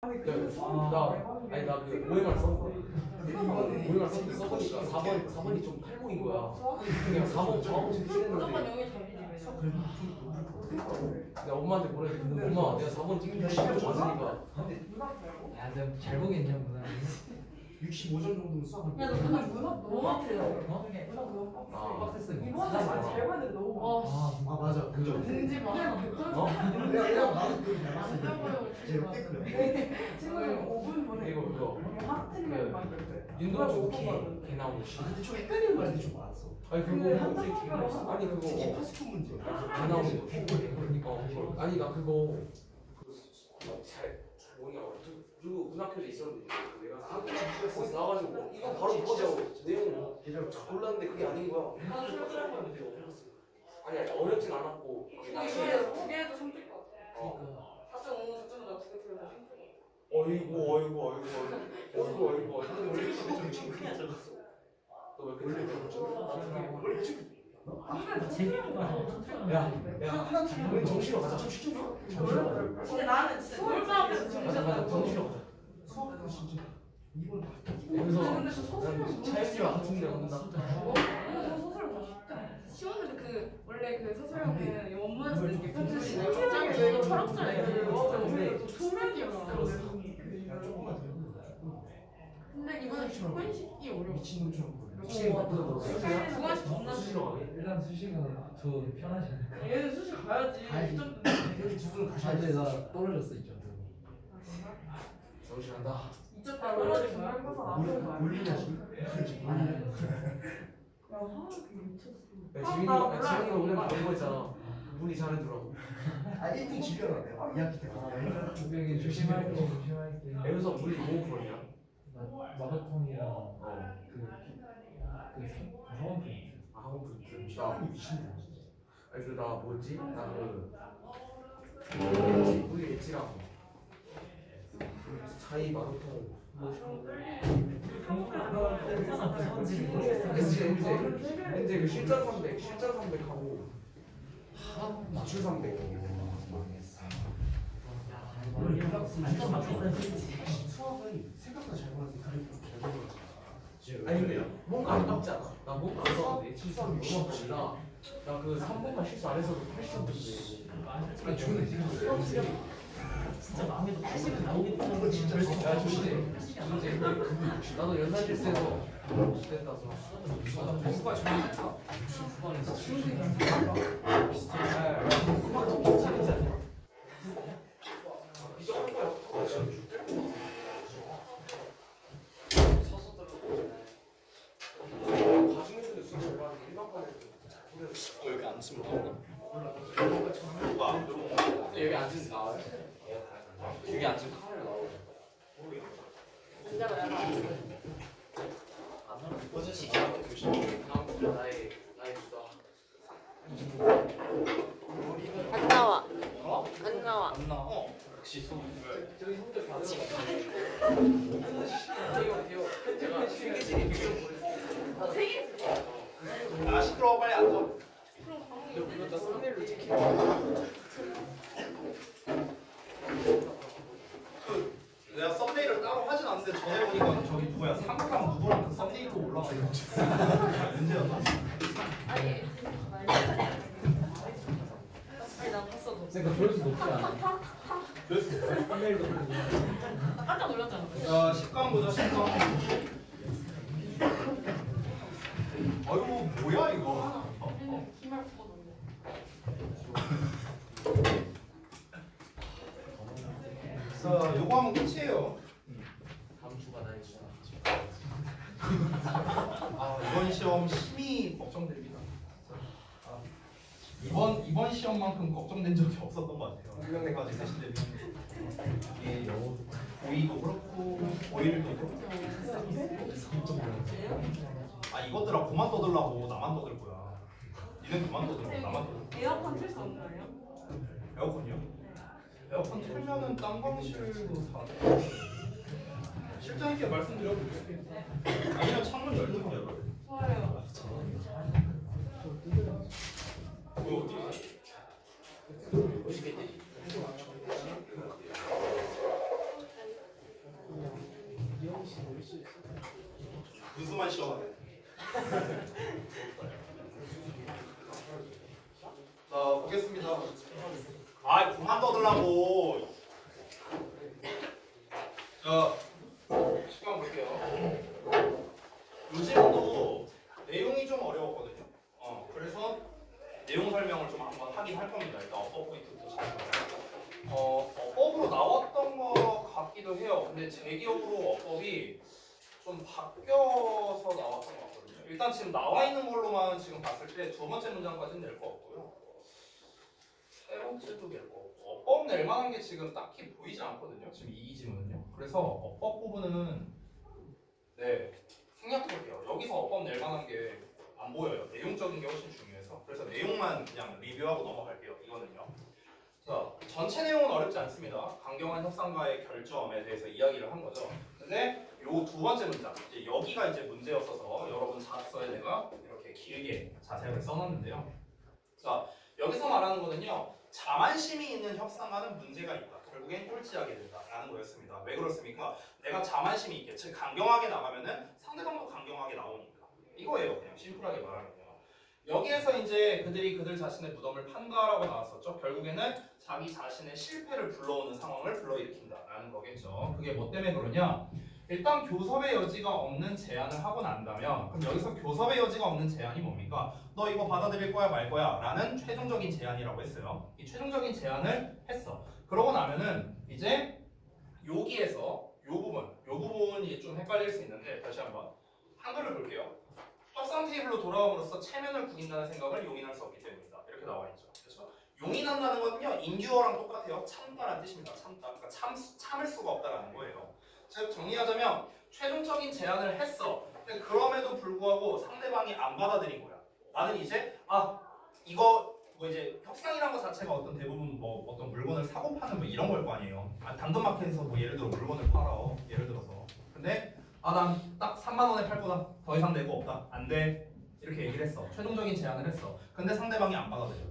아니 나그 OMR 썼는데 OMR 썼는데 써보니까 4번이 좀 탈모인 거야. 그냥 4번 저하고 싶긴 했는데 내가 엄마한테 보내줬는데 엄마 내가 4번 찍는 게 시간이 많으니까 야, 너 잘 보겠냐 문화? 65점 정도는 수학을. 야, 너 그냥 문학 너무 아프요. 어? 문학 아, 너무 빡셌어. 이번에 잘 봤는데 너무 아 맞아. 그죠. 공지 막 어? 그냥 나도 그걸 잘 봤어. 이제 꽤 그래. 지금 5분 보내. 이거 그거 하트를 만들 윤도현 걔 나오는 시. 근데 좀 헷갈리는 말들이 좀 많았어. 아니 그거 아니 그거 특히 파스콘 문제. 안 나오는 거. 아니 나 그거 잘 뭐냐 그리고 문학교에 있었는데 내가 거기서 나와가지고 이거 바로 보자고 내용 몰랐는데 그게 아닌 거야. 아니 어렵진 않았고 두 개도 선택 것 같아. 4.5, 4.5나 두개 틀려서 선택. 어이구 왜 이렇게 좀 창피해 적었어. 너 왜 그렇게 적었지? 야, 우리 정신으로 가자. 근데 나는 진짜 놀바 앞에서 맞아. 정신으로 가자. 수학은 진짜 이번 그래서 난 차였지만 같은 데 온다. 소설 멋있다. 시원한데 그 원래 그 서술형은 원문에서 이렇게 편집이 굉장히 왜 철학자예요. 근데 소맥이야. 조금만 더 근데 이거는 습관식이 어려워. 미친놈처럼 보여. 중간식 겁나 수시로 일단 수시가 더 편하지 않을까? 얘는 수시 가야지. 가야지. 여기 두 분은 가셔야 돼. 나 떨어졌어 이점. 정신한다. 2점 떨어지면 한거서 올리냐지. 지영이가 오늘 그런 거 있잖아. 문이 잘해주라고. 아 1등 지려라 내가 2학기 때까지. 분명히 조심할게. 여기서 문이 뭐 그러냐? 마라톤이랑 학원 프린트. 학원 프린트. 나 미친놈. 아니 그나 뭐지? 나는 우리 엣지랑 차이 마라톤 현재 그 실전 300 하고 기출 300 수학은 생각보다 잘 보는데 그래도 좀잘 보는 아니 근데 뭔가 아깝지 않아? 나 뭔가 안 썼는데 실수하면 너무 아프다. 나그 3번만 실수 안 해서도 80점 아니 저는 진짜 마음에도 80은 나오겠다. 진짜 야 조심해. 나도 연산실수해서 됐다서 누가 잘못했다. 후반에서 비정한 거야. 가중에서도 진짜 잘 받는 일반반에서 여기 앉으면 나오나? 여기 앉으면 나와요? 여기 앉으면 카메라 나오죠. 버전 시키는 거 조심해. 다음부터 나의 주다. 안 나와. 어? 안 나와. 안 나와. 역시 손. 저기 성적 받으러 가요. 제가 세계지리 비교 보냈어요. 아 시끄러워 빨리 앉아. 이거 다 썸네일로 찍히는 내가 썸네일을 따로 하진 않는데 전에 보니까 저기 누구야 상상 누구랑 그 썸네일 또 올라가 있는 문제였나? 아니 나 봤어 너. 그러니까 조회수 높지 않아. 썸네일도 나 깜짝 놀랐잖아. 야 10강 보자 10강. 아이고 뭐야 이거? 기말 뽑아놓네. 자 요거 하면 끝이에요. 다음 주가 나의 주다. 아 이번 시험 심히 걱정됩니다. 이번 시험만큼 걱정된 적이 없었던 것 같아요. 6년내까지 대신 되면 이게 고의도 그렇고 고의를도 그렇고. 아 이것들아 그만 떠들라고. 나만 떠들 거야. 니는 그만 떠들고 나만 떠들. 에어컨 틀 수 없나요? 에어컨이요? 에어컨 틀면은 딴광실도 다. 실장님께 말씀드려도 돼요. 아니면 창문 열든 열어요. 좋아요. 뭐 어떻게? 이것만 시험하네. 자 보겠습니다. 아 그만 떠들라고. 자 시간 볼게요. 요즘도 내용이 좀 어려웠거든요. 그래서 내용 설명을 좀 한번 하긴 할 겁니다. 일단 어법 포인트부터 잘 보세요. 어법으로 나왔던 것 같기도 해요. 근데 제 기억으로 어법이 좀 바뀌어서 나왔던 것 같거든요. 일단 지금 나와 있는 걸로만 지금 봤을 때 두 번째 문장까지는 낼 거 없고요. 세 번째도 낼 거 없고 어법 낼 만한 게 지금 딱히 보이지 않거든요. 지금 이 지문은요. 그래서 어법 부분은 네 생략할게요. 여기서 어법 낼 만한 게 안 보여요. 내용적인 게 훨씬 중요해서. 그래서 내용만 그냥 리뷰하고 넘어갈게요. 이거는요. 자, 전체 내용은 어렵지 않습니다. 강경한 협상과의 결점에 대해서 이야기를 한 거죠. 근데 요 두 번째 문장, 이제 여기가 이제 문제였어서 여러분 자소서에 내가 이렇게 길게 자세하게 써놨는데요. 자, 여기서 말하는 거는요. 자만심이 있는 협상과는 문제가 있다. 결국엔 꼴찌하게 된다라는 거였습니다. 왜 그렇습니까? 내가 자만심이 있게, 즉 강경하게 나가면은 상대방도 강경하게 나오니까. 이거예요. 그냥 심플하게 말하면요. 여기에서 이제 그들이 그들 자신의 무덤을 판가라고 나왔었죠. 결국에는 자기 자신의 실패를 불러오는 상황을 불러일으킨다라는 거겠죠. 그게 뭐 때문에 그러냐? 일단 교섭의 여지가 없는 제안을 하고 난다면 그럼 여기서 교섭의 여지가 없는 제안이 뭡니까? 너 이거 받아들일 거야 말 거야? 라는 최종적인 제안이라고 했어요. 이 최종적인 제안을 했어. 그러고 나면은 이제 여기에서 요 부분이 좀 헷갈릴 수 있는데 다시 한번 한글을 볼게요. 협상 테이블로 돌아옴으로써 체면을 구긴다는 생각을 용인할 수 없기 때문이다. 이렇게 나와 있죠. 그렇죠? 용인한다는 거는요. 인듀어랑 똑같아요. 참다라는 뜻입니다. 참다. 그러니까 참을 수가 없다라는 거예요. 즉 정리하자면 최종적인 제안을 했어. 근데 그럼에도 불구하고 상대방이 안 받아들인 거야. 나는 이제 이거 뭐 이제 협상이란 것 자체가 어떤 대부분 뭐 어떤 물건을 사고 파는 뭐 이런 걸 거 아니에요. 당근마켓에서 뭐 예를 들어 물건을 팔아. 예를 들어서. 근데 난 딱 3만 원에 팔 거다. 더 이상 내고 없다. 안 돼. 이렇게 얘기를 했어. 최종적인 제안을 했어. 근데 상대방이 안 받아들여.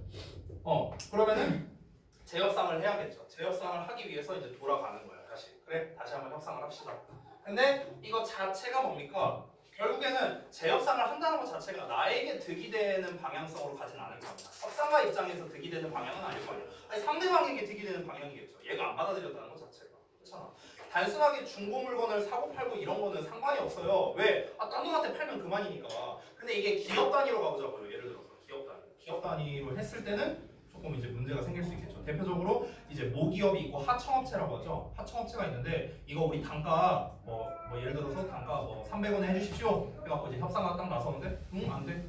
그러면은 재협상을 해야겠죠. 재협상을 하기 위해서 이제 돌아가는 거야. 다시 한번 협상을 합시다. 근데 이거 자체가 뭡니까? 결국에는 재협상을 한다는 것 자체가 나에게 득이 되는 방향성으로 가진 않을 겁니다. 협상가 입장에서 득이 되는 방향은 아닐 거 아니야. 아니 상대방에게 득이 되는 방향이겠죠. 얘가 안 받아들였다는 것 자체가. 그렇잖아. 단순하게 중고 물건을 사고 팔고 이런 거는 상관이 없어요. 왜? 딴 놈한테 팔면 그만이니까. 근데 이게 기업 단위로 가보자고요. 예를 들어서 기업 단위로 했을 때는 조금 이제 문제가 생길 수 있겠죠. 대표적으로 이제 모기업이 있고 하청업체라고 하죠. 하청업체가 있는데 이거 우리 단가 뭐 예를 들어서 단가 300원에 해주십시오. 그래갖고 이제 협상가 딱 나서는데 안 돼.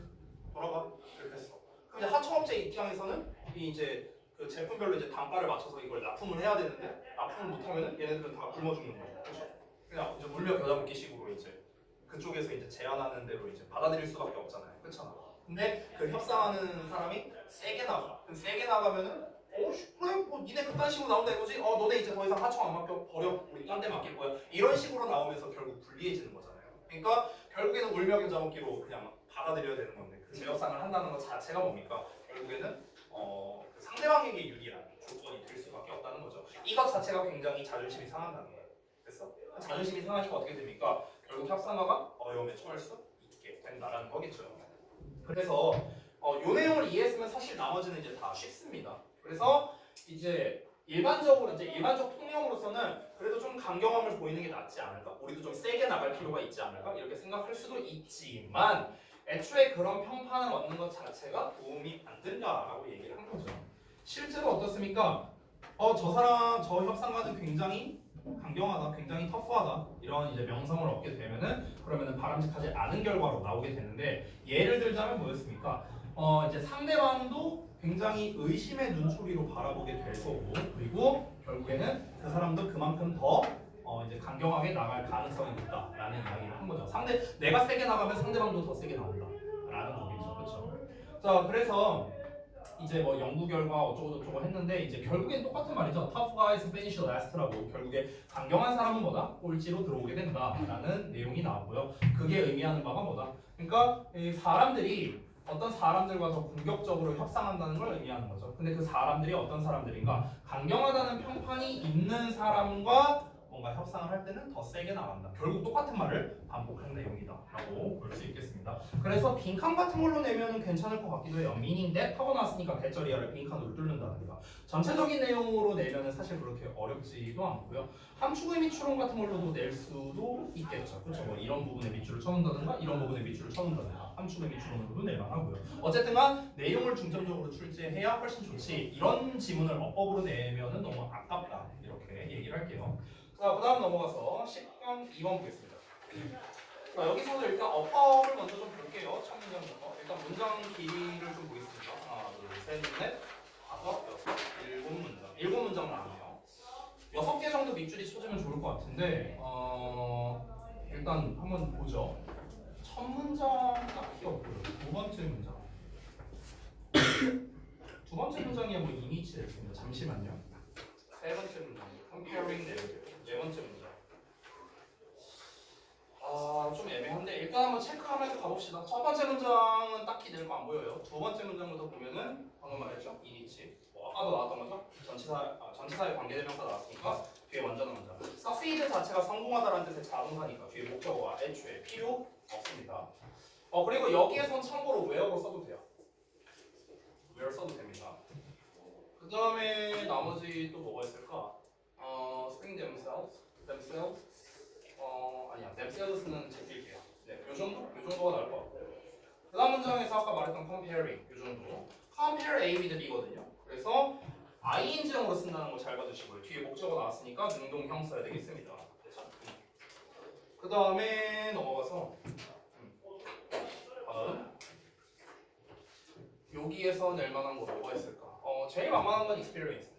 돌아가. 이렇게 했어. 그럼 이제 하청업체 입장에서는 이제 그 제품별로 이제 단가를 맞춰서 이걸 납품을 해야 되는데 납품을 못하면은 얘네들은 다 굶어 죽는 거죠. 그렇죠? 그냥 이제 물려 겨자먹기식으로 이제 그쪽에서 이제 제안하는 대로 이제 받아들일 수밖에 없잖아요. 그렇잖아. 근데 그 협상하는 사람이 세게 나가. 그럼 세게 나가면은 그래 뭐 니네 그딴 식으로 나온다 이거지? 너네 이제 더 이상 하청 안 맡겨 버려. 우리 딴 데 맡길 거야. 이런 식으로 나오면서 결국 불리해지는 거잖아요. 그러니까 결국에는 울며 겨자먹기로 그냥 받아들여야 되는 건데 그 재협상을 한다는 것 자체가 뭡니까? 결국에는 그 상대방에게 유리한 조건이 될 수밖에 없다는 거죠. 이것 자체가 굉장히 자존심이 상한다는 거예요. 됐어? 자존심이 상하니까 어떻게 됩니까? 결국 협상가가 어려움에 처할 수 있게 된다라는 거겠죠. 그래서 요 내용을 이해했으면 사실 나머지는 이제 다 쉽습니다. 그래서 이제 일반적 통념으로서는 그래도 좀 강경함을 보이는 게 낫지 않을까? 우리도 좀 세게 나갈 필요가 있지 않을까? 이렇게 생각할 수도 있지만 애초에 그런 평판을 얻는 것 자체가 도움이 안 된다라고 얘기를 한 거죠. 실제로 어떻습니까? 저 협상가는 굉장히 강경하다, 굉장히 터프하다 이런 이제 명성을 얻게 되면은 그러면은 바람직하지 않은 결과로 나오게 되는데 예를 들자면 뭐였습니까? 이제 상대방도 굉장히 의심의 눈초리로 바라보게 될 거고 그리고 결국에는 그 사람도 그만큼 더 이제 강경하게 나갈 가능성이 높다라는 이야기를 한 거죠. 내가 세게 나가면 상대방도 더 세게 나온다라는 거겠죠, 그렇죠? 자, 그래서 이제 뭐 연구 결과 어쩌고 저쩌고 했는데 이제 결국엔 똑같은 말이죠. Tough guys finish last라고 결국에 강경한 사람은 뭐다? 꼴찌로 들어오게 된다라는 내용이 나왔고요. 그게 의미하는 바가 뭐다? 그러니까 이 사람들이 어떤 사람들과 더 공격적으로 협상한다는 걸 의미하는 거죠. 근데 그 사람들이 어떤 사람들인가? 강경하다는 평판이 있는 사람과 뭔가 협상을 할 때는 더 세게 나간다. 결국 똑같은 말을 반복한 내용이다 라고 볼 수 있겠습니다. 그래서 빈칸 같은 걸로 내면은 괜찮을 것 같기도 해요. meaning that 하고 나왔으니까 대절이야를 빈칸으로 뚫는다든가. 전체적인 내용으로 내면은 사실 그렇게 어렵지도 않고요. 함축 의미 추론 같은 걸로도 낼 수도 있겠죠. 그렇죠? 뭐 이런 부분에 밑줄을 쳐놓는다든가 이런 부분에 밑줄을 쳐놓는다든가 함축 의미 추론으로도 낼만하고요. 어쨌든간 내용을 중점적으로 출제해야 훨씬 좋지. 이런 지문을 어법으로 내면은 너무 아깝다. 이렇게 얘기를 할게요. 자, 그 다음 넘어가서 10번 2번 보겠습니다. 자, 여기서도 일단 어법을 먼저 좀 볼게요. 첫 문장부터. 일단 문장 길이를 좀 보겠습니다. 하나, 둘, 셋, 넷, 다섯, 여섯, 일곱 문장. 7문장 나오네요. 6개 정도 밑줄이 쳐지면 좋을 것 같은데 일단 한번 보죠. 첫 문장 딱히 없고요. 두 번째 문장. 두 번째 문장이 뭐 이니치 됐습니다. 잠시만요. 세 번째 문장. comparing narrative. 네 번째 문장. 좀 애매한데 일단 한번 체크하면서 가봅시다. 첫 번째 문장은 딱히 낼 거 안 보여요. 두 번째 문장부터 보면은 방금 말했죠? 이니치. 아까도 나왔던 거죠? 전치사의 관계대명사 나왔으니까 뒤에 완전한 문장. succeed 자체가 성공하다라는 뜻의 자동사니까 뒤에 목적어가 애초에 필요 없습니다. 그리고 여기에선 참고로 where로 써도 돼요. where 써도 됩니다. 그 다음에 나머지 또 뭐가 있을까? spring themselves 아니야 themselves는 제낄게요. 네, 요 정도가 나을 것 같고. 그 다음 문장에서 아까 말했던 comparing 요 정도. compare A with B거든요. 그래서 ing형으로 쓴다는 거 잘 봐주시고요. 뒤에 목적어 나왔으니까 능동형 써야 되겠습니다. 그 다음에 넘어가서 여기에서 낼 만한 거 뭐가 있을까? 제일 만만한 건 experience.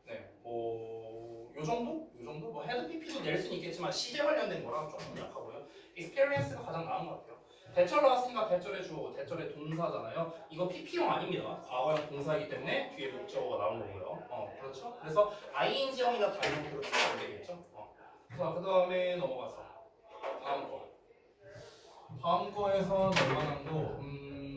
네, 요 정도? 뭐 헤드 PP도 낼 수는 있겠지만 시제 관련된 거랑 조금 약하고요. experience가 가장 나은 것 같아요. 대절 나왔으니까 대절의 주어고 대절의 동사잖아요. 이거 PP형 아닙니다. 과거형 동사이기 때문에 뒤에 목적어가 나온 거고요. 그렇죠? 그래서 ing형이나 다른 형태로 쓰면 안 되겠죠? 자, 그 다음에 넘어가서 다음 거에서 낼 만한 거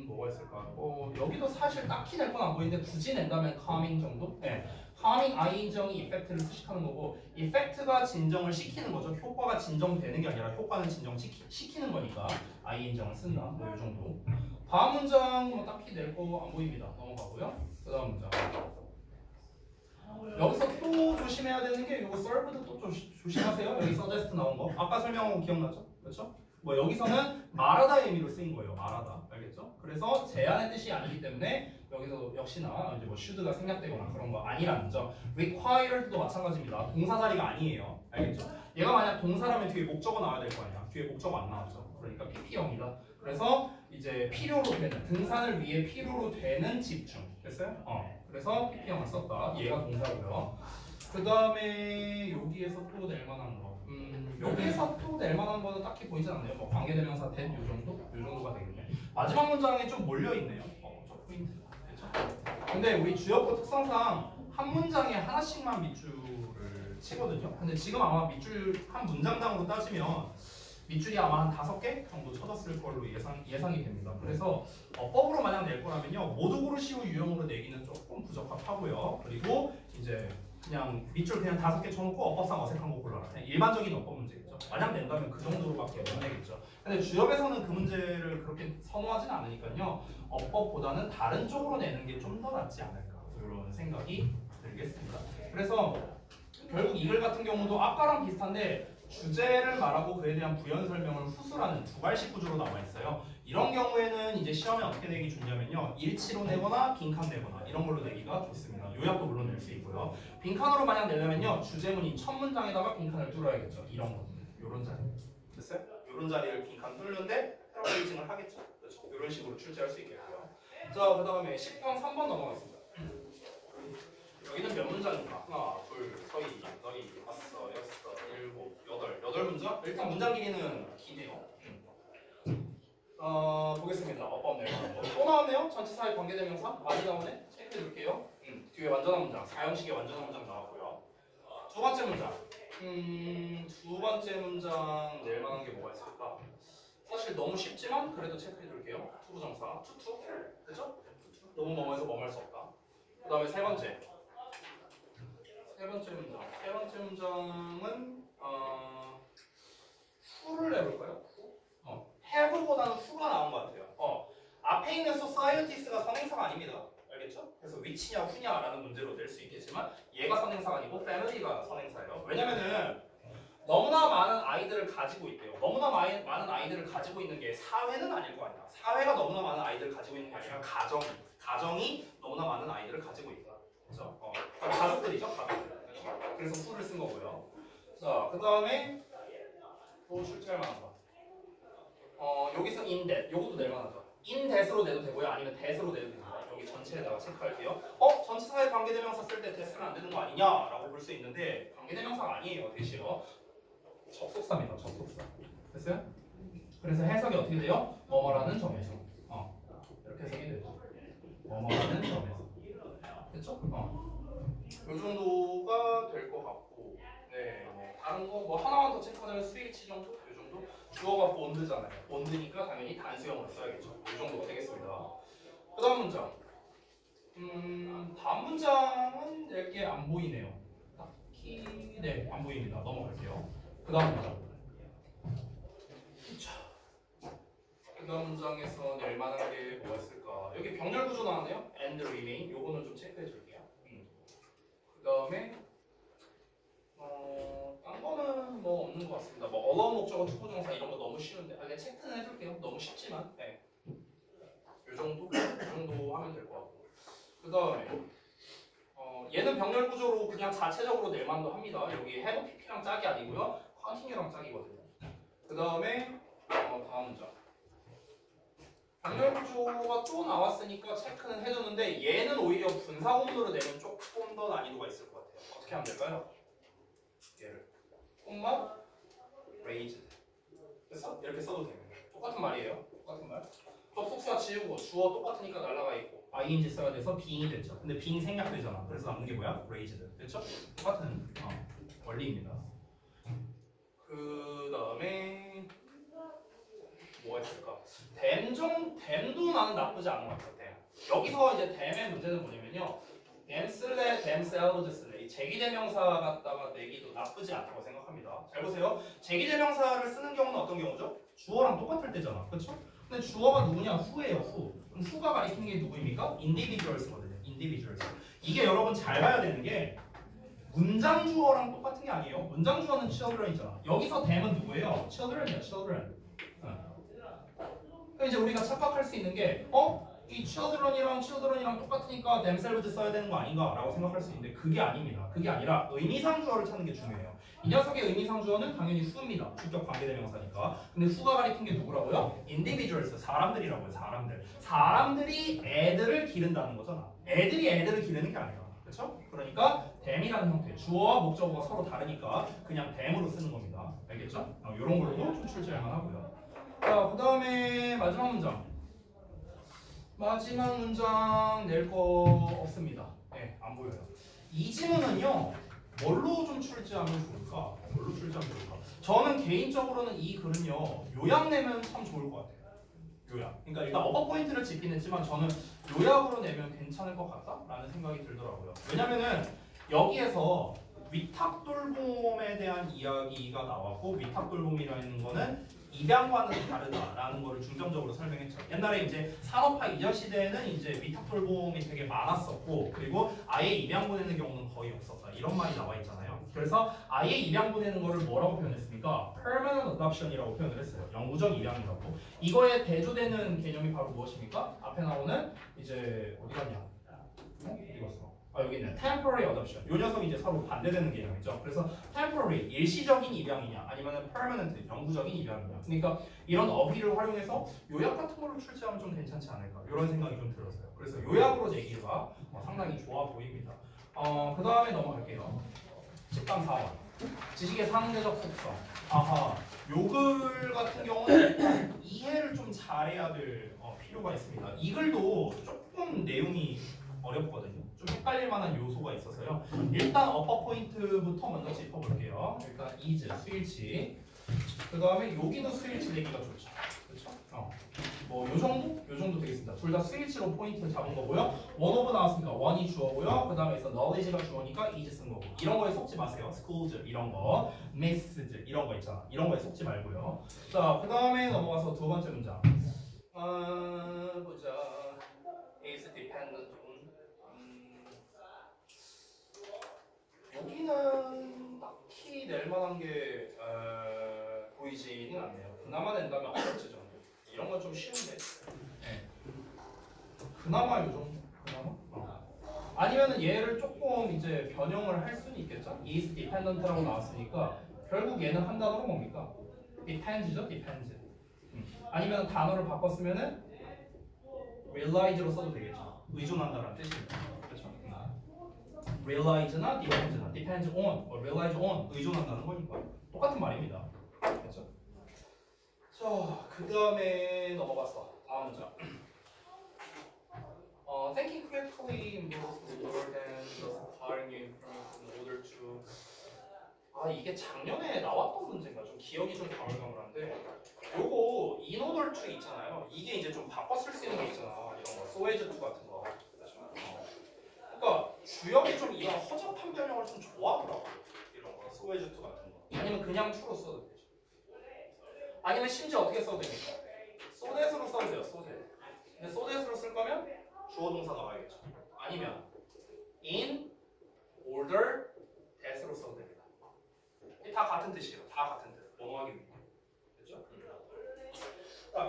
뭐가 있을까? 여기도 사실 딱히 낼 건 안 보이는데 굳이 낸다면 calming 정도? 네. calming ing형이 이펙트를 수식하는 거고 이펙트가 진정을 시키는 거죠. 효과가 진정되는 게 아니라 효과는 진정시키는 거니까 ing형을 쓴다. 뭐 이 정도. 다음 문장 뭐 딱히 낼 거 안 보입니다. 넘어가고요. 그 다음 문장. 여기서 또 조심해야 되는 게 이거 served도 또 조심하세요. 여기 suggest 나온 거. 아까 설명한 거 기억나죠? 그렇죠? 뭐 여기서는 말하다의 의미로 쓰인 거예요. 말하다. 알겠죠? 그래서 제한의 뜻이 아니기 때문에 여기서 역시나 이제 뭐 should가 생략되거나 그런 거 아니라는 점. required도 마찬가지입니다. 동사 자리가 아니에요. 알겠죠? 얘가 만약 동사라면 뒤에 목적어 나와야 될 거 아니야. 뒤에 목적어 안 나왔죠. 그러니까 PP형이다. 그래서 이제 필요로 되는 등산을 위해 필요로 되는 집중. 됐어요? 그래서 PP형을 썼다. 얘가 동사고요. 그 다음에 여기에서 또 낼 만한 거. 여기에서 또 낼 만한 거는 딱히 보이지 않네요. 뭐 관계대명사 된 요 정도? 요 정도가 되겠네. 마지막 문장에 좀 몰려 있네요. 저 포인트. 그렇죠? 근데 우리 주역구 특성상 한 문장에 하나씩만 밑줄을 치거든요. 근데 지금 아마 밑줄 한 문장당으로 따지면 밑줄이 아마 한 5개 정도 쳐졌을 걸로 예상이 됩니다. 그래서 어법으로 만약 낼 거라면요. 모두 고르시오 유형으로 내기는 조금 부적합하고요. 그리고 이제 그냥 밑줄 그냥 5개 쳐놓고 어법상 어색한 거 골라라. 그냥 일반적인 어법 문제겠죠. 만약 낸다면 그 정도로밖에 못 내겠죠. 근데 주역에서는 그 문제를 그렇게 선호하진 않으니까요. 어법보다는 다른 쪽으로 내는 게 좀 더 낫지 않을까 이런 생각이 들겠습니다. 그래서 결국 이 글 같은 경우도 아까랑 비슷한데 주제를 말하고 그에 대한 부연 설명을 후수라는 두발식 구조로 나와 있어요. 이런 경우에는 이제 시험에 어떻게 내기 좋냐면요. 일치로 내거나 빈칸 내거나 이런 걸로 내기가 좋습니다. 요약도 물론 낼 수 있고요. 빈칸으로 만약 내려면요. 주제문이 첫 문장에다가 빈칸을 뚫어야겠죠. 이런 거. 요런 자리. 됐어요? 요런 자리를 빈칸 뚫는데 페이징을 하겠죠. 그렇죠? 요런 식으로 출제할 수 있겠고요. 자, 그 다음에 10번 3번 넘어가겠습니다. 여기는 몇 문장인가? 하나, 둘, 서희, 너희, 다섯, 여섯, 일곱, 여덟 문장? 일단 문장 길이는 기네요. 보겠습니다. 어법 내용. 또 나왔네요? 전치사의 관계대명사? 많이 나오네? 체크해 줄게요. 뒤에 완전한 문장, 4형식의 완전한 문장 나왔고요. 두 번째 문장. 두 번째 문장 낼 만한 게 뭐가 있을까? 사실 너무 쉽지만 그래도 체크해 줄게요. 투부정사, 투투. 그죠? 너무 뭐뭐해서 뭐할 수 없다. 그 다음에 세 번째 세 번째 문장은 who를 내볼까요? have보다는 who가 나온 것 같아요. 앞에 있는 societies가 선행사가 아닙니다. 알겠죠? 그래서 which냐 who냐라는 문제로 낼 수 있겠지만 얘가 선행사가 아니고 family가 선행사예요. 왜냐면은 너무나 많은 아이들을 가지고 있대요. 너무나 많은 아이들을 가지고 있는 게 사회는 아닐 거 아니야. 사회가 너무나 많은 아이들을 가지고 있는 게 아니라 가정이 너무나 많은 아이들을 가지고 있다. 그렇죠? 가족들이죠, 가족들. 그렇죠? 그래서 who를 쓴 거고요. 자, 그 다음에 또 출제할 만한 거. 여기서 in that, 요것도 낼 만하죠. in that으로 내도 되고요, 아니면 that으로 내도 됩니다. 여기 전체에다가 체크할게요. 전치사에 관계대명사 쓸 때 that은 안 되는 거 아니냐라고 볼 수 있는데 관계대명사가 아니에요, that이요. 접속사입니다, 접속사. 됐어요? 그래서 해석이 어떻게 돼요? 뭐뭐라는 점에서. 이렇게 해석이 되죠. 뭐뭐라는 점에서. 됐죠? 요 정도가 될 것 같고, 네, 다른 거 뭐 하나만 더 체크하자면 스위치 정도, 요 정도. 주어가 본드잖아요. 본드니까 당연히 단수형으로 써야겠죠. 요 정도가 되겠습니다. 그다음 문장. 다음 문장은 낼게 안 보이네요. 딱히 네, 안 보입니다. 넘어갈게요. 그다음 문장. 그다음 문장에서 낼 만한 게 뭐가 있을까? 여기 병렬 구조 나왔네요. and remain. 요거는 좀 체크해 줄게요. 그다음에 딴 거는 뭐 없는 것 같습니다. 뭐 언어 목적어 투부정사 이런 거 너무 쉬운데 그냥 체크는 해줄게요. 너무 쉽지만 네. 요 정도 하면 될 것 같고. 그다음에 얘는 병렬 구조로 그냥 자체적으로 낼 만도 합니다. 여기 have pp랑 짝이 아니고요. continue랑 짝이거든요. 그다음에 다음 문장. 병렬 구조가 또 나왔으니까 체크는 해주는데 얘는 오히려 분사 구문으로 내면 조금 더 난이도가 있을 것 같아요. 어떻게 하면 될까요? 얘를 콤마 raised 됐어? 이렇게 써도 됩니다. 똑같은 말이에요. 똑같은 말. 접속사 지우고 주어 똑같으니까 날라가 있고 ing 써야 돼서 being이 됐죠. 근데 being 생략되잖아. 그래서 남는 게 뭐야? raised 됐죠? 똑같은 원리입니다. 그 다음에 뭐가 있을까? 댐도 나는 나쁘지 않은 것 같아요. 여기서 이제 댐의 문제는 뭐냐면요. 댐 쓸래, 댐 셀러드 쓸래. 이 제기대명사 갖다가 내기도 나쁘지 않다고 생각합니다. 잘 보세요. 제기대명사를 쓰는 경우는 어떤 경우죠? 주어랑 똑같을 때잖아. 그렇죠? 근데 주어가 누구냐? who예요, who. 그럼 who가 가리키는 게 누구입니까? individuals거든요. individuals. 이게 여러분 잘 봐야 되는 게 문장 주어랑 똑같은 게 아니에요. 문장 주어는 children이잖아. 여기서 댐은 누구예요? children이야, children. 이제 우리가 착각할 수 있는 게 이 children이랑 똑같으니까 themselves 써야 되는 거 아닌가 라고 생각할 수 있는데 그게 아닙니다. 그게 아니라 의미상 주어를 찾는 게 중요해요. 이 녀석의 의미상 주어는 당연히 who입니다. 주격 관계대명사니까. 근데 who가 가리킨 게 누구라고요? individuals, 사람들이라고요. 사람들이 애들을 기른다는 거잖아. 애들이 애들을 기르는 게 아니라. 그렇죠? 그러니까 them이라는 형태, 주어와 목적어가 서로 다르니까 그냥 them으로 쓰는 겁니다. 알겠죠? 이런 걸로도 좀 출제할 만하고요. 자, 그 다음에 마지막 문장. 마지막 문장 낼 거 없습니다. 네, 안 보여요. 이 지문은요, 뭘로 좀 출제하면 좋을까? 저는 개인적으로는 이 글은요, 요약 내면 참 좋을 것 같아요. 요약. 그러니까 일단 어법 포인트를 짚긴 했지만 저는 요약으로 내면 괜찮을 것 같다라는 생각이 들더라고요. 왜냐면은 여기에서 위탁돌봄에 대한 이야기가 나왔고 위탁돌봄이라는 거는 입양과는 다르다라는 거를 중점적으로 설명했죠. 옛날에 이제 산업화 이전 시대에는 이제 위탁돌봄이 되게 많았었고 그리고 아예 입양 보내는 경우는 거의 없었다 이런 말이 나와 있잖아요. 그래서 아예 입양 보내는 거를 뭐라고 표현했습니까? permanent adoption이라고 표현을 했어요. 영구적 입양이라고. 이거에 대조되는 개념이 바로 무엇입니까? 앞에 나오는 이제 어디 갔냐? 어디 갔어? 여기 있네. temporary adoption. 요 녀석이 이제 서로 반대되는 개념이죠. 그래서 temporary, 일시적인 입양이냐 아니면 permanent, 영구적인 입양이냐. 그러니까 이런 어휘를 활용해서 요약 같은 걸로 출제하면 좀 괜찮지 않을까. 이런 생각이 좀 들었어요. 그래서 요약으로 내기가 상당히 좋아 보입니다. 그 다음에 넘어갈게요. 10강 4번. 지식의 상대적 속성. 아하. 요 글 같은 경우는 일단 이해를 좀 잘해야 될 필요가 있습니다. 이 글도 조금 내용이 어렵거든요. 좀 헷갈릴 만한 요소가 있어서요. 일단 어퍼 포인트부터 먼저 짚어볼게요. 일단 is, 수일치. 그 다음에 여기도 수일치 내기가 좋죠. 그렇죠? 뭐 요 정도 되겠습니다. 둘 다 스위치로 포인트를 잡은 거고요. 원 오브 나왔으니까 원이 주어고요. 그 다음에서 knowledge가 주어니까 is 쓴 거고. 이런 거에 속지 마세요. schools 이런 거, missed 이런 거 있잖아. 이런 거에 속지 말고요. 자, 그 다음에 넘어가서 두 번째 문장. 보자. is dependent on. 여기는 딱히 낼 만한 게 보이지는 않네요. 그나마 낸다면 어렵죠. 이런 건 좀 쉬운데. 네. 그나마 요 정도. 그나마. 아니면은 얘를 조금 이제 변형을 할 수는 있겠죠. is dependent라고 나왔으니까 결국 얘는 한 단어로 뭡니까? depends죠, depends. 아니면 단어를 바꿨으면은 relies로 써도 되겠죠. 의존한다라는 뜻입니다. 그렇죠? relies나 depends나 depends on, relies on 의존한다는 거니까 똑같은 말입니다. 그렇죠? 자, 그 다음에 넘어가서 다음 문장. Thinking critically involves more than just acquiring new information in order to. 이게 작년에 나왔던 문제인가 좀 기억이 좀 가물가물한데 요거 in order to 있잖아요. 이게 이제 좀 바꿔 쓸 수 있는 게 있잖아. 이런 거 so as to 같은 거. 그러니까 주역이 좀 이런 허접한 변형을 좀 좋아하더라고. 이런 거 so as to 같은 거. 아니면 그냥 to로 써도 되죠. 아니면 심지어 어떻게 써도 됩니까? so that으로 써도 돼요. so that. 근데 so that으로 쓸 거면 주어 동사 나와야겠죠. 아니면 in order that으로 써도 됩니다. 다 같은 뜻이에요. 다 같은 뜻. 원어하기 위해. 그렇죠?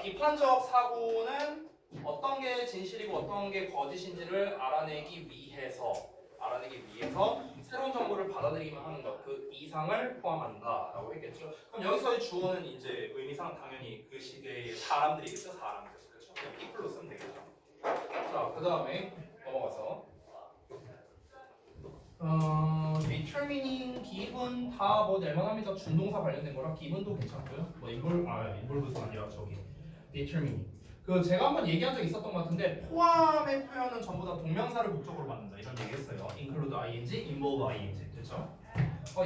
비판적 사고는 어떤 게 진실이고 어떤 게 거짓인지를 알아내기 위해서 새로운 정보를 받아들이기만 하는 것, 그 이상을 포함한다라고 했겠죠. 그럼 여기서의 주어는 이제 의미상 당연히 그 시대의 사람들이겠죠. 사람들. 그렇죠? 그냥 people로 쓰면 되겠죠. 자, 그 다음에 넘어가서 determining, given 다 뭐 낼만합니다. 준동사 관련된 거라 given도 괜찮고요. 뭐 involve도 아니라 저기 determining. 그 제가 한번 얘기한 적 있었던 것 같은데 포함의 표현은 전부 다 동명사를 목적으로 만든다 이런 얘기했어요. include ing, involve ing. 그렇죠?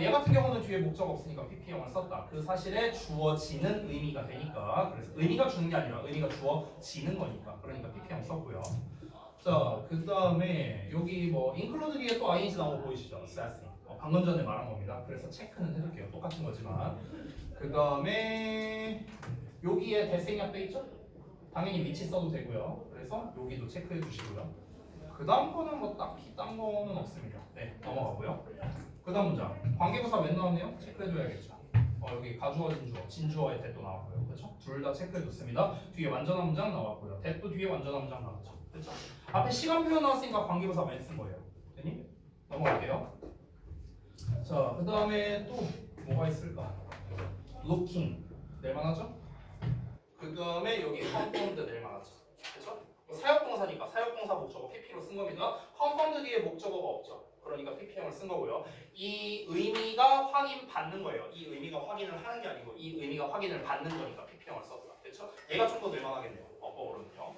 얘 같은 경우는 뒤에 목적 없으니까 pp형을 썼다. 그 사실에 주어지는 의미가 되니까 그래서 의미가 주는 게 아니라 의미가 주어지는 거니까 그러니까 pp형 썼고요. 자, 그 다음에 여기 뭐 include 뒤에 또 ing 나온 거 보이시죠? assessing. 방금 전에 말한 겁니다. 그래서 체크는 해둘게요. 똑같은 거지만. 그 다음에 여기에 대생략돼 있죠? 당연히 위치 써도 되고요. 그래서 여기도 체크해 주시고요. 그 다음 거는 뭐 딱히 딴 거는 없습니다. 네, 넘어가고요. 그 다음 문장. 관계부사 웬 나왔네요? 체크해 줘야겠죠. 여기 가주어, 진주어의 대도 나왔고요. 그렇죠? 둘 다 체크해 줬습니다. 뒤에 완전한 문장 나왔고요. 대도 뒤에 완전한 문장 나왔죠. 그렇죠? 앞에 시간 표현 나왔으니까 관계부사 웬 쓴 거예요. 됐니? 넘어갈게요. 자, 그 다음에 또 뭐가 있을까? looking 낼만하죠? 그 다음에 여기 confirmed 낼만하죠. 그렇죠? 사역동사니까 사역동사 목적어 pp로 쓴 겁니다. confirmed 뒤에 목적어가 없죠. 그러니까 pp형을 쓴 거고요. 이 의미가 확인받는 거예요. 이 의미가 확인을 하는 게 아니고 이 의미가 확인을 받는 거니까 pp형을 썼다. 그렇죠? 얘가 좀 더 낼만하겠네요. 어법으로는요.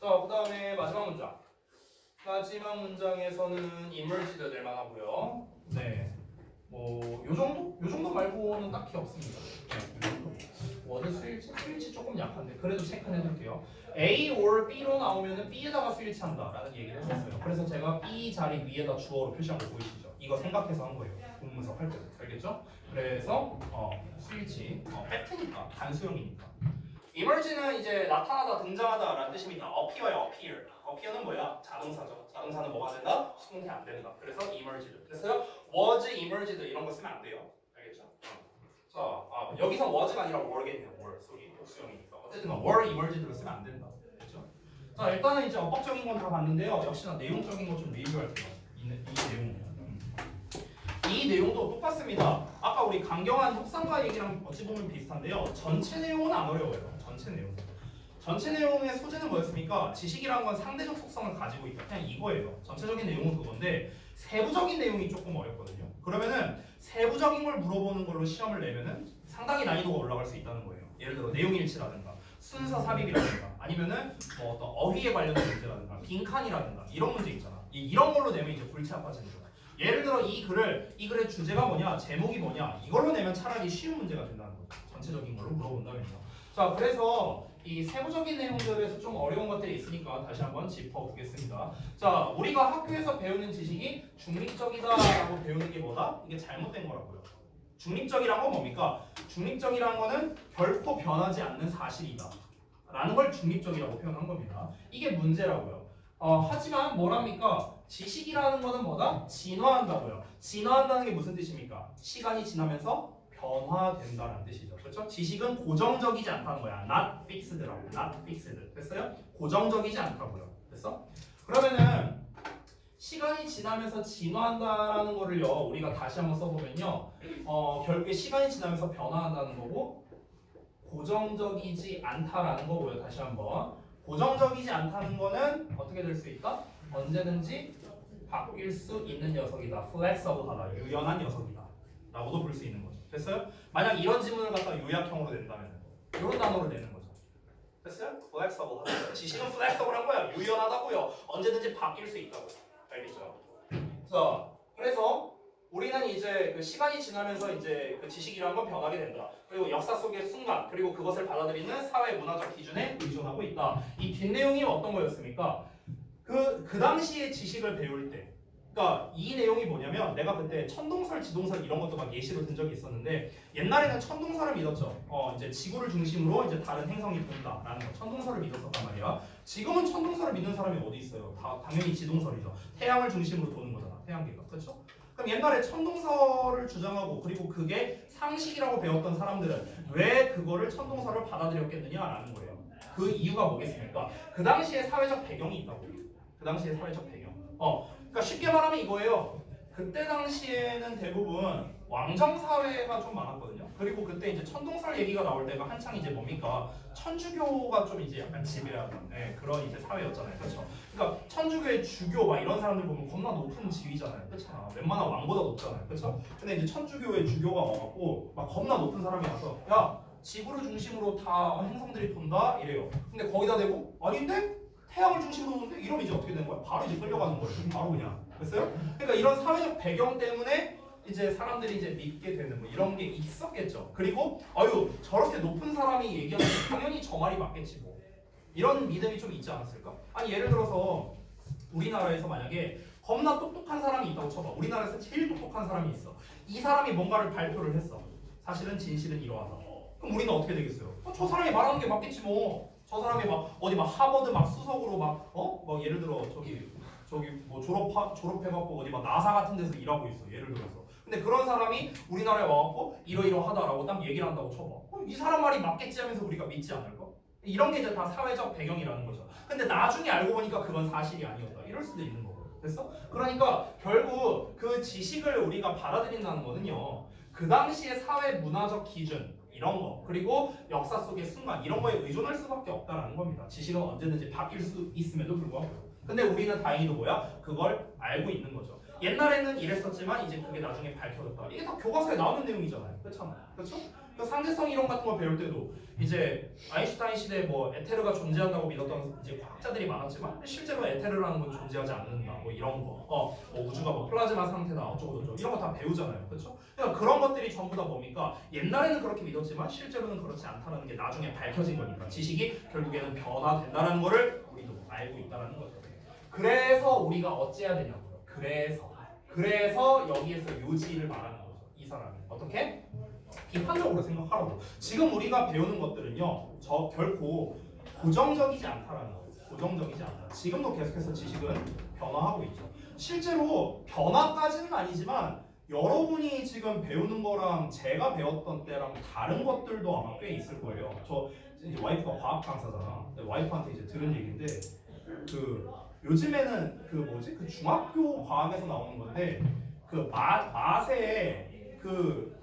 자, 그 다음에 마지막 문장. 마지막 문장에서는 emerged 낼만하고요. 네. 뭐 요 정도 말고는 딱히 없습니다. 워드 스위치 조금 약한데 그래도 체크해 둘게요. A or B로 나오면은 B에다가 스위치한다라는 얘기를 했었어요. 그래서 제가 B 자리 위에다 주어로 표시한 거 보이시죠? 이거 생각해서 한 거예요. 본문서 할 때. 알겠죠? 그래서 스위치 팩트니까 단수형이니까. emerge는 이제 나타나다, 등장하다라는 뜻입니다. appear요, appear. appear는 뭐야? 자동사죠. 자동사는 뭐가 된다? 수동태 안 된다. 그래서 emerged. 그래서 was emerged 이런 거 쓰면 안 돼요. 알겠죠? 자, 여기서 was가 아니라 were겠네요. were. 소리 복수형이니까. 어쨌든 were emerged로 쓰면 안 된다. 그렇죠? 자, 일단은 이제 어법적인 건 다 봤는데요. 역시나 내용적인 거 좀 리뷰할게요. 이 내용. 이 내용도 똑같습니다. 아까 우리 강경한 협상과 얘기랑 어찌 보면 비슷한데요. 전체 내용은 안 어려워요. 전체 내용의 소재는 뭐였습니까? 지식이라는 건 상대적 속성을 가지고 있다. 그냥 이거예요. 전체적인 내용은 그건데 세부적인 내용이 조금 어렵거든요. 그러면은 세부적인 걸 물어보는 걸로 시험을 내면은 상당히 난이도가 올라갈 수 있다는 거예요. 예를 들어 내용일치라든가 순서 삽입이라든가 아니면은 뭐 어떤 어휘에 관련된 문제라든가 빈칸이라든가 이런 문제 있잖아. 이런 걸로 내면 이제 골치 아파지는 거야. 예를 들어 이 글의 주제가 뭐냐, 제목이 뭐냐 이걸로 내면 차라리 쉬운 문제가 된다는 거죠. 전체적인 걸로 물어본다면요. 자, 그래서 이 세부적인 내용들에서 좀 어려운 것들이 있으니까 다시 한번 짚어보겠습니다. 자, 우리가 학교에서 배우는 지식이 중립적이다라고 배우는 게 뭐다? 이게 잘못된 거라고요. 중립적이란 건 뭡니까? 중립적이란 거는 결코 변하지 않는 사실이다 라는 걸 중립적이라고 표현한 겁니다. 이게 문제라고요. 하지만 뭐랍니까? 지식이라는 거는 뭐다? 진화한다고요. 진화한다는 게 무슨 뜻입니까? 시간이 지나면서 변화된다는 뜻이죠. 그렇죠? 지식은 고정적이지 않다는 거야. Not fixed라고. Not fixed. 됐어요? 고정적이지 않다고요. 됐어? 그러면은 시간이 지나면서 진화한다라는 거를요. 우리가 다시 한번 써보면요. 결국에 시간이 지나면서 변화한다는 거고 고정적이지 않다라는 거고요. 다시 한번. 고정적이지 않다는 거는 어떻게 될 수 있다? 언제든지 바뀔 수 있는 녀석이다. flexible하다. 유연한 녀석이다. 라고도 볼 수 있는 거죠. 됐어요? 만약 이런 지문을 갖다 요약형으로 낸다면 이런 단어로 내는 거죠. 됐어요? flexible하다. 지식은 flexible한 거야. 유연하다고요. 언제든지 바뀔 수 있다고. 알겠죠? 자, 그래서 우리는 이제 그 시간이 지나면서 이제 그 지식이라는 건 변하게 된다. 그리고 역사 속의 순간, 그리고 그것을 받아들이는 사회 문화적 기준에 의존하고 있다. 이 뒷내용이 어떤 거였습니까? 그 당시에 지식을 배울 때, 그러니까 이 내용이 뭐냐면 내가 그때 천동설, 지동설 이런 것도 막 예시로 든 적이 있었는데 옛날에는 천동설을 믿었죠. 이제 지구를 중심으로 이제 다른 행성이 돈다라는 거, 천동설을 믿었었단 말이야. 지금은 천동설을 믿는 사람이 어디 있어요? 당연히 지동설이죠. 태양을 중심으로 도는 거잖아. 태양계가. 그렇죠? 그럼 옛날에 천동설을 주장하고 그리고 그게 상식이라고 배웠던 사람들은 왜 그거를 천동설을 받아들였겠느냐라는 거예요. 그 이유가 뭐겠습니까? 그 당시에 사회적 배경이 있다고. 그 당시에 사회적 배경. 그러니까 쉽게 말하면 이거예요. 그때 당시에는 대부분 왕정 사회가 좀 많았거든요. 그리고 그때 이제 천동설 얘기가 나올 때가 한창 이제 뭡니까? 천주교가 좀 이제 약간 지배하는 그런 이제 사회였잖아요. 그렇죠? 그러니까 천주교의 주교 막 이런 사람들 보면 겁나 높은 지위잖아요. 그렇잖아. 웬만한 왕보다 높잖아요. 그렇죠? 근데 이제 천주교의 주교가 와갖고 막 겁나 높은 사람이 와서 야, 지구를 중심으로 다 행성들이 돈다 이래요. 근데 거기다 대고 아닌데? 태양을 중심으로 도는데 이러면 이제 어떻게 되는 거야? 바로 이제 끌려가는 거예요. 바로 그냥. 됐어요? 그러니까 이런 사회적 배경 때문에 이제 사람들이 이제 믿게 되는 뭐 이런 게 있었겠죠. 그리고 아유 저렇게 높은 사람이 얘기하면 당연히 저 말이 맞겠지 뭐 이런 믿음이 좀 있지 않았을까? 아니 예를 들어서 우리나라에서 만약에 겁나 똑똑한 사람이 있다고 쳐봐. 우리나라에서 제일 똑똑한 사람이 있어. 이 사람이 뭔가를 발표를 했어. 사실은 진실은 이러하다. 그럼 우리는 어떻게 되겠어요? 저 사람이 말하는 게 맞겠지 뭐. 저 사람이 막 어디 막 하버드 막 수석으로 막 예를 들어 저기 뭐 졸업해갖고 어디 막 나사 같은 데서 일하고 있어. 예를 들어서. 근데 그런 사람이 우리나라에 와갖고 이러이러하다라고 딱 얘기를 한다고 쳐봐. 이 사람 말이 맞겠지 하면서 우리가 믿지 않을까? 이런 게 이제 다 사회적 배경이라는 거죠. 근데 나중에 알고 보니까 그건 사실이 아니었다. 이럴 수도 있는 거고. 됐어? 그러니까 결국 그 지식을 우리가 받아들인다는 거는요. 그 당시의 사회 문화적 기준 이런 거 그리고 역사 속의 순간 이런 거에 의존할 수밖에 없다라는 겁니다. 지식은 언제든지 바뀔 수 있음에도 불구하고. 근데 우리는 다행히도 뭐야? 그걸 알고 있는 거죠. 옛날에는 이랬었지만 이제 그게 나중에 밝혀졌다. 이게 다 교과서에 나오는 내용이잖아요. 그렇잖아요. 그렇죠? 그 상대성 이론 같은 거 배울 때도 이제 아인슈타인 시대에 뭐 에테르가 존재한다고 믿었던 이제 과학자들이 많았지만 실제로 에테르라는 건 존재하지 않는다. 뭐 이런 거. 뭐 우주가 뭐 플라즈마 상태다 어쩌고 저쩌고 이런 거 다 배우잖아요. 그렇죠? 그러니까 그런 것들이 전부 다 뭡니까? 옛날에는 그렇게 믿었지만 실제로는 그렇지 않다는 게 나중에 밝혀진 거니까 지식이 결국에는 변화된다는 거를 우리도 알고 있다는 거죠. 그래서 우리가 어찌해야 되냐고요. 그래서 여기에서 요지를 말하는 거죠. 이 사람이 어떻게? 비판적으로 생각하라고. 지금 우리가 배우는 것들은요, 결코 고정적이지 않다라는 거예요. 고정적이지 않다. 지금도 계속해서 지식은 변화하고 있죠. 실제로 변화까지는 아니지만 여러분이 지금 배우는 거랑 제가 배웠던 때랑 다른 것들도 아마 꽤 있을 거예요. 저 이제 와이프가 과학 강사잖아. 와이프한테 이제 들은 얘기인데 요즘에는 그 중학교 과학에서 나오는 건데 맛에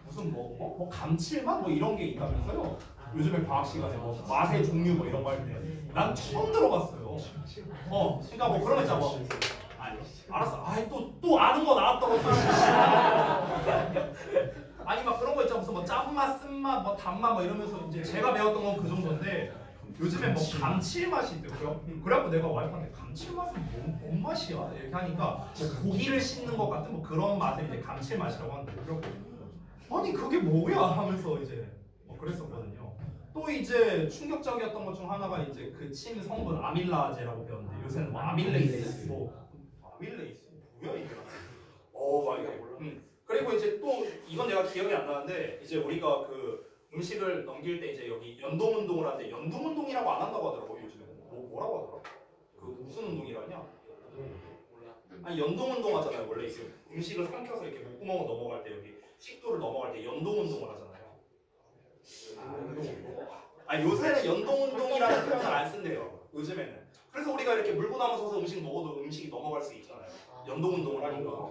무슨 뭐 감칠맛 뭐 이런 게 있다면서요. 요즘에 과학 시간에 뭐 맛의 종류 뭐 이런 거 할 때 난 처음 들어봤어요. 그러니까 뭐 그런 거 있잖아. 뭐, 알았어. 또 아는 거 나왔다고. 아니 막 그런 거 있잖아. 무슨 뭐 짠맛, 쓴맛, 뭐 단맛 뭐 이러면서 이제 제가 배웠던 건 그 정도인데 요즘에 뭐 감칠맛이 있대요. 그래갖고 내가 와이프한테 감칠맛은 뭔 맛이야? 이렇게 하니까 뭐 고기를 씹는 것 같은 뭐 그런 맛을 이제 감칠맛이라고 하는데 그래갖고 아니 그게 뭐야 하면서 이제 뭐 그랬었거든요. 또 이제 충격적이었던 것 중 하나가 이제 그 침 성분 아밀라제라고 배웠는데 요새는 뭐 아밀레이스 아밀레이스 뭐야 이게? 그리고 이제 또 이건 내가 기억이 안 나는데 이제 우리가 그 음식을 넘길 때 이제 여기 연동 운동을 하는데 연동 운동이라고 안 한다고 하더라고 요즘에는. 뭐라고 하더라? 그 무슨 운동이라냐? 아니 연동 운동 하잖아요. 원래 이제 음식을 삼켜서 이렇게 목구멍을 넘어갈 때 여기 식도를 넘어갈 때 연동 운동을 하잖아요. 아니 요새는 연동 운동이라는 표현을 안 쓴대요. 요즘에는. 그래서 우리가 이렇게 물고 남아서서 음식 먹어도 음식이 넘어갈 수 있잖아요. 연동 운동을 하니까.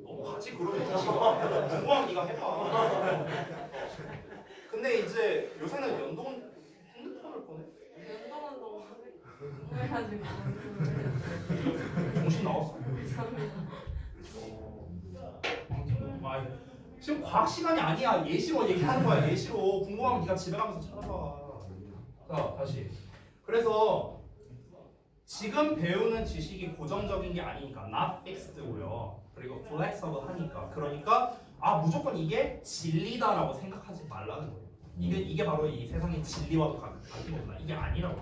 넘어가지 그러면 궁금하면 네가 해봐. 근데 이제 요새는 연동 핸드폰을 보내? 운동운동 해가지고 정신 나왔어. 지금 과학 시간이 아니야. 예시로 얘기하는 거야. 예시로 궁금하면 네가 집에 가면서 찾아봐. 자 다시. 그래서 지금 배우는 지식이 고정적인 게 아니니까 not fixed고요. 그리고 flexible 하니까. 그러니까 무조건 이게 진리다라고 생각하지 말라는 거예요. 이게 바로 이 세상의 진리와도 같은 거구나. 이게 아니라고.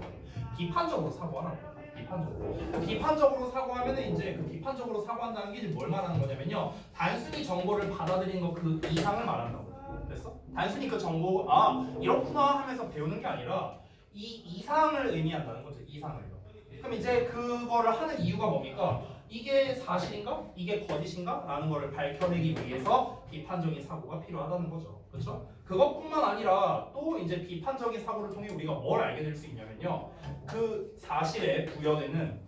비판적으로 사고하라고. 비판적으로 사고하면은 이제 그 비판적으로 사고한다는 게 이제 뭘 말하는 거냐면요. 단순히 정보를 받아들인 거 그 이상을 말한다고. 됐어? 단순히 그 정보 이렇구나 하면서 배우는 게 아니라 이 이상을 의미한다는 거죠. 이상을. 그럼 이제 그거를 하는 이유가 뭡니까? 이게 사실인가? 이게 거짓인가? 라는 거를 밝혀내기 위해서 비판적인 사고가 필요하다는 거죠. 그렇죠? 그것뿐만 아니라 또 이제 비판적인 사고를 통해 우리가 뭘 알게 될 수 있냐면요. 그 사실에 부여되는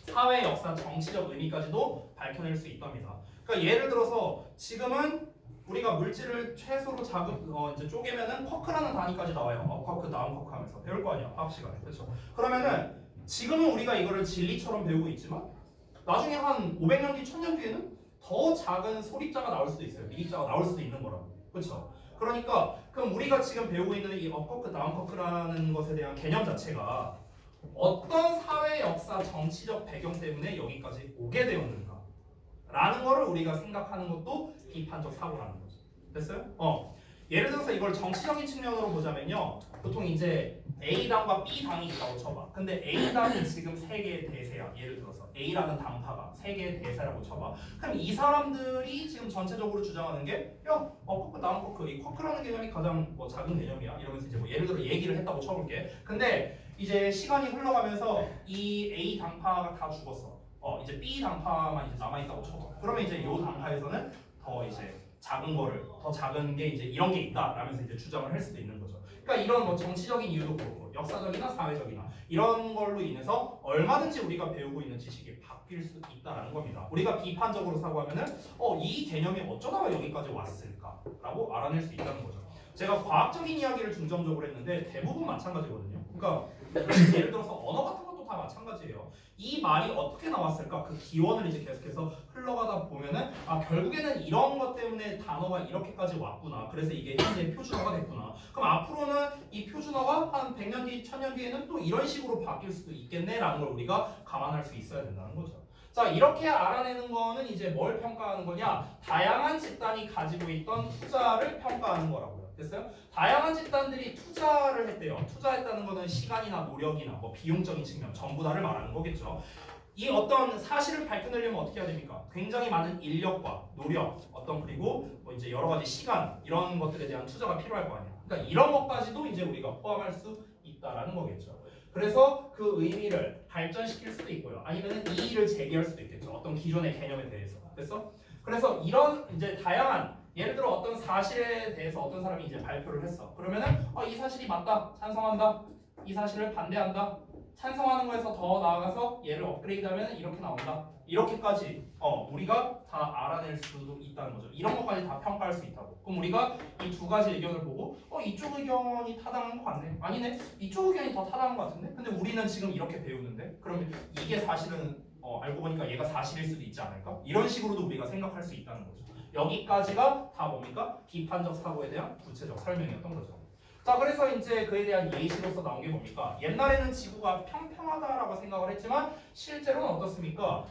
사회, 역사, 정치적 의미까지도 밝혀낼 수 있답니다. 그러니까 예를 들어서 지금은 우리가 물질을 최소로 이제 쪼개면은 쿼크라는 단위까지 나와요. 쿼크, 다운 쿼크 하면서 배울 거 아니야. 화학 시간에. 그렇죠? 그러면은 지금은 우리가 이거를 진리처럼 배우고 있지만 나중에 한 500년 뒤, 1000년 뒤에는 더 작은 소립자가 나올 수도 있어요. 미립자가 나올 수도 있는 거라고. 그렇죠? 그러니까 그럼 우리가 지금 배우고 있는 이 업커크, 다운커크라는 것에 대한 개념 자체가 어떤 사회, 역사, 정치적 배경 때문에 여기까지 오게 되었는가 라는 거를 우리가 생각하는 것도 비판적 사고라는 거죠. 됐어요? 예를 들어서 이걸 정치적인 측면으로 보자면요. 보통 이제 A당과 B당이 있다고 쳐봐. 근데 A당이 지금 세 개의 대세야. 예를 들어서 A라는 당파가 세 개의 대세라고 쳐봐. 그럼 이 사람들이 지금 전체적으로 주장하는 게 쿼크, 다운쿼크, 이 쿼크라는 개념이 가장 작은 개념이야. 이러면서 이제 예를 들어 얘기를 했다고 쳐볼게. 근데 이제 시간이 흘러가면서 이 A 당파가 다 죽었어. 이제 B 당파만 이제 남아있다고 쳐봐. 그러면 이제 이 당파에서는 더 이제 작은 거를 더 작은 게 이제 이런 게 있다라면서 이제 주장을 할 수도 있는 거죠. 그러니까 이런 뭐 정치적인 이유도 그렇고 역사적이나 사회적이나 이런 걸로 인해서 얼마든지 우리가 배우고 있는 지식이 바뀔 수 있다라는 겁니다. 우리가 비판적으로 사고하면은 이 개념이 어쩌다가 여기까지 왔을까라고 알아낼 수 있다는 거죠. 제가 과학적인 이야기를 중점적으로 했는데 대부분 마찬가지거든요. 그러니까 예를 들어서 언어 같은 것도 다 마찬가지예요. 이 말이 어떻게 나왔을까? 그 기원을 이제 계속해서 흘러가다 보면은 결국에는 이런 것 때문에 단어가 이렇게까지 왔구나. 그래서 이게 현재 표준어가 됐구나. 그럼 앞으로는 이 표준어가 한 100년 뒤, 1000년 뒤에는 또 이런 식으로 바뀔 수도 있겠네라는 걸 우리가 감안할 수 있어야 된다는 거죠. 자, 이렇게 알아내는 거는 이제 뭘 평가하는 거냐? 다양한 집단이 가지고 있던 투자를 평가하는 거라고요. 됐어요? 다양한 집단들이 투자를 했대요. 투자했다는 거는 시간이나 노력이나 뭐 비용적인 측면 전부 다를 말하는 거겠죠. 이 어떤 사실을 밝혀내려면 어떻게 해야 됩니까? 굉장히 많은 인력과 노력, 그리고 뭐 이제 여러 가지 시간 이런 것들에 대한 투자가 필요할 거 아니에요. 그러니까 이런 것까지도 이제 우리가 포함할 수 있다라는 거겠죠. 그래서 그 의미를 발전시킬 수도 있고요. 아니면 이의를 제기할 수도 있겠죠. 어떤 기존의 개념에 대해서. 됐어? 그래서 이런 이제 다양한 예를 들어 어떤 사실에 대해서 어떤 사람이 이제 발표를 했어. 그러면은 이 사실이 맞다. 찬성한다. 이 사실을 반대한다. 찬성하는 거에서 더 나아가서 얘를 업그레이드하면 이렇게 나온다. 이렇게까지 우리가 다 알아낼 수도 있다는 거죠. 이런 것까지 다 평가할 수 있다고. 그럼 우리가 이 두 가지 의견을 보고 이쪽 의견이 타당한 것 같네. 아니네. 이쪽 의견이 더 타당한 것 같은데. 근데 우리는 지금 이렇게 배우는데. 그러면 이게 사실은 알고 보니까 얘가 사실일 수도 있지 않을까? 이런 식으로도 우리가 생각할 수 있다는 거죠. 여기까지가 다 뭡니까? 비판적 사고에 대한 구체적 설명이었던 거죠. 자, 그래서 이제 그에 대한 예시로서 나온 게 뭡니까? 옛날에는 지구가 평평하다라고 생각을 했지만 실제로는 어떻습니까?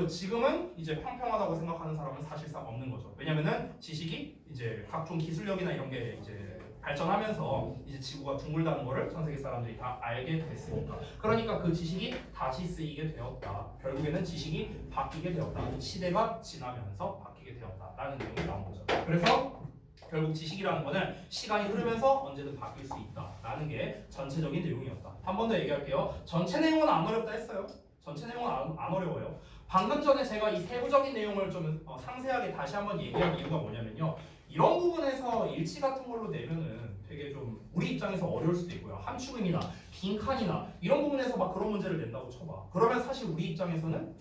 지금은 이제 평평하다고 생각하는 사람은 사실상 없는 거죠. 왜냐면은 지식이 이제 각종 기술력이나 이런 게 이제 발전하면서 이제 지구가 둥글다는 거를 전 세계 사람들이 다 알게 됐으니까. 그러니까 그 지식이 다시 쓰이게 되었다. 결국에는 지식이 바뀌게 되었다. 시대가 지나면서 바뀌게 되었다라는 내용이 나온 거죠. 그래서 결국 지식이라는 거는 시간이 흐르면서 언제든 바뀔 수 있다라는 게 전체적인 내용이었다. 한 번 더 얘기할게요. 전체 내용은 안 어렵다 했어요. 전체 내용은 안 어려워요. 방금 전에 제가 이 세부적인 내용을 좀 상세하게 다시 한번 얘기할 이유가 뭐냐면요. 이런 부분에서 일치 같은 걸로 내면은 되게 좀 우리 입장에서 어려울 수도 있고요. 함축음이나 빈칸이나 이런 부분에서 막 그런 문제를 낸다고 쳐봐. 그러면 사실 우리 입장에서는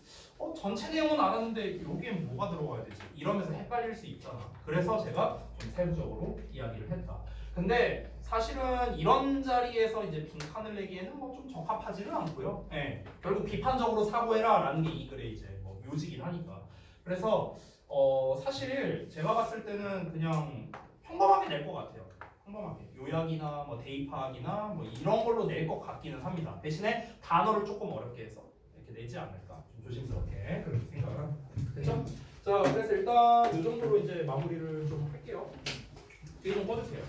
전체 내용은 알았는데 여기에 뭐가 들어가야 되지? 이러면서 헷갈릴 수 있잖아. 그래서 제가 좀 세부적으로 이야기를 했다. 근데 사실은 이런 자리에서 이제 빈칸을 내기에는 뭐 좀 적합하지는 않고요. 예, 결국 비판적으로 사고해라라는 게 이 글의 이제 뭐 묘지긴 하니까. 그래서 사실 제가 봤을 때는 그냥 평범하게 낼 것 같아요. 평범하게 요약이나 뭐 대입하기나 뭐 이런 걸로 낼 것 같기는 합니다. 대신에 단어를 조금 어렵게 해서 이렇게 내지 않을까 좀 조심스럽게 그렇게 생각을 합니다. 됐죠? 자, 그래서 일단 이 정도로 이제 마무리를 좀 할게요. 뒤에 좀 꺼주세요.